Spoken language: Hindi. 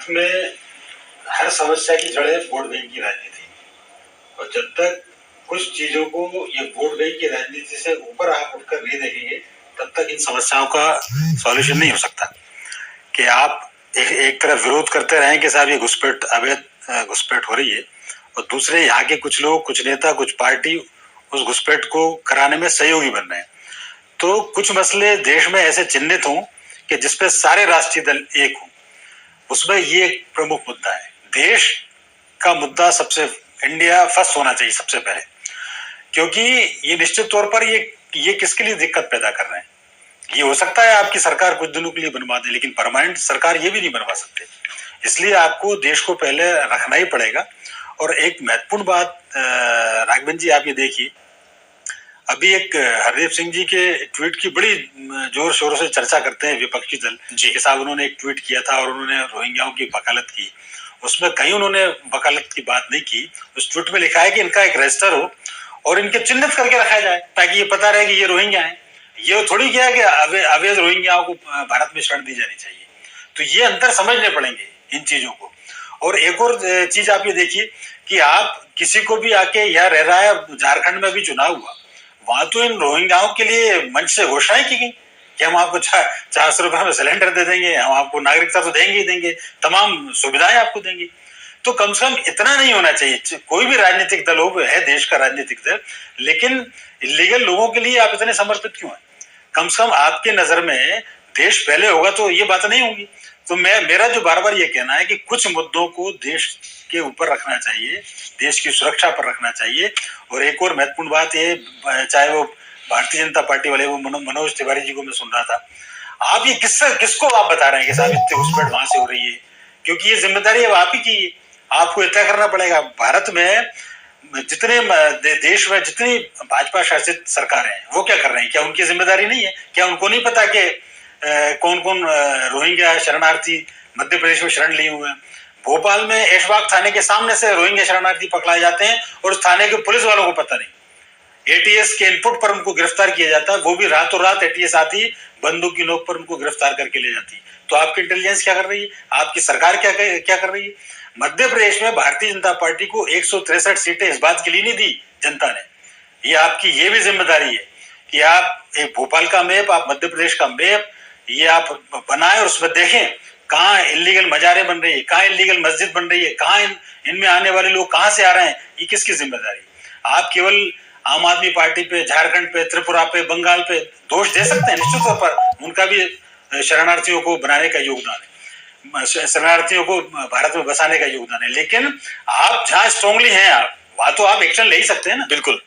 भारत में हर समस्या की जड़ है वोट बैंक की राजनीति। और जब तक कुछ चीजों को ये वोट बैंक की राजनीति से ऊपर आप उठकर नहीं देखेंगे, तब तक इन समस्याओं का सॉल्यूशन नहीं हो सकता। कि आप एक तरफ विरोध करते रहें कि साहब ये घुसपैठ, अवैध घुसपैठ हो रही है, और दूसरे यहाँ के कुछ लोग, कुछ नेता, कुछ पार्टी उस घुसपैठ को कराने में सहयोगी बन रहे हैं। तो कुछ मसले देश में ऐसे चिन्हित हों कि जिसपे सारे राष्ट्रीय दल एक हों, उसमें ये एक प्रमुख मुद्दा है। देश का मुद्दा सबसे इंडिया फर्स्ट होना चाहिए सबसे पहले, क्योंकि ये निश्चित तौर पर ये किसके लिए दिक्कत पैदा कर रहे हैं। ये हो सकता है आपकी सरकार कुछ दिनों के लिए बनवा दे, लेकिन परमानेंट सरकार ये भी नहीं बनवा सकते। इसलिए आपको देश को पहले रखना ही पड़ेगा। और एक महत्वपूर्ण बात राघवन जी, आप ये देखिए, अभी एक हरदीप सिंह जी के ट्वीट की बड़ी जोर शोर से चर्चा करते हैं विपक्षी दल जी के साहब। उन्होंने एक ट्वीट किया था और उन्होंने रोहिंग्याओं की वकालत की। उसमें कहीं उन्होंने वकालत की बात नहीं की। उस ट्वीट में लिखा है कि इनका एक रजिस्टर हो और इनके चिन्हित करके रखा जाए, ताकि ये पता रहे कि ये रोहिंग्या है। ये थोड़ी किया कि अवैध रोहिंग्याओं को भारत में शरण दी जानी चाहिए। तो ये अंतर समझने पड़ेंगे इन चीजों को। और एक और चीज आप ये देखिए कि आप किसी को भी आके यहाँ रह रहा है, झारखंड में भी चुनाव हुआ, वहां तो इन रोहिंग्याओं के लिए मंच से घोषणाएं की गई कि हम आपको 400 रुपए में सिलेंडर दे देंगे, हम आपको नागरिकता तो देंगे ही देंगे, तमाम सुविधाएं आपको देंगे। तो कम से कम इतना नहीं होना चाहिए। कोई भी राजनीतिक दल हो, है देश का राजनीतिक दल, लेकिन इलीगल लोगों के लिए आप इतने समर्पित क्यों हैं? कम से कम आपके नजर में देश पहले होगा तो ये बात नहीं होगी। तो मेरा जो बार बार ये कहना है कि कुछ मुद्दों को देश के ऊपर रखना चाहिए, देश की सुरक्षा पर रखना चाहिए। और एक और महत्वपूर्ण बात ये, चाहे वो भारतीय जनता पार्टी वाले, वो मनोज तिवारी जी को मैं सुन रहा था, आप ये किसको आप बता रहे हैं कि साहब इतनी घुसपैठ वहां से हो रही है? क्योंकि ये जिम्मेदारी अब आप ही की है, आपको तय करना पड़ेगा। भारत में जितने देश में जितनी भाजपा शासित सरकारें हैं, वो क्या कर रहे हैं? क्या उनकी जिम्मेदारी नहीं है? क्या उनको नहीं पता कि कौन कौन रोहिंग्या शरणार्थी मध्य प्रदेश में शरण लिए हुए हैं? भोपाल में ऐशबाग थाने के सामने से रोहिंग्या शरणार्थी पकड़ाए जाते हैं और उस थाने के पुलिस वालों को पता नहीं। एटीएस के इनपुट पर उनको गिरफ्तार किया जाता है, वो भी रातों रात एटीएस आती, बंदूक की नोक पर उनको गिरफ्तार करके ले जाती है। तो आपकी इंटेलिजेंस क्या कर रही है? आपकी सरकार क्या कर रही है? मध्य प्रदेश में भारतीय जनता पार्टी को 163 सीटें इस बात के लिए नहीं दी जनता ने। ये आपकी ये भी जिम्मेदारी है कि आप एक भोपाल का मैप, आप मध्य प्रदेश का मैप ये आप बनाएं और उसमें देखें कहाँ इलीगल मजारे बन रही है, कहाँ इलीगल मस्जिद बन रही है, कहाँ इनमें आने वाले लोग कहाँ से आ रहे हैं। ये किसकी जिम्मेदारी? आप केवल आम आदमी पार्टी पे, झारखंड पे, त्रिपुरा पे, बंगाल पे दोष दे सकते हैं, निश्चित तौर पर उनका भी शरणार्थियों को बनाने का योगदान है, शरणार्थियों को भारत में बसाने का योगदान है। लेकिन आप जहां स्ट्रांगली हैं, आप वहां तो आप एक्शन ले ही सकते हैं ना। बिल्कुल।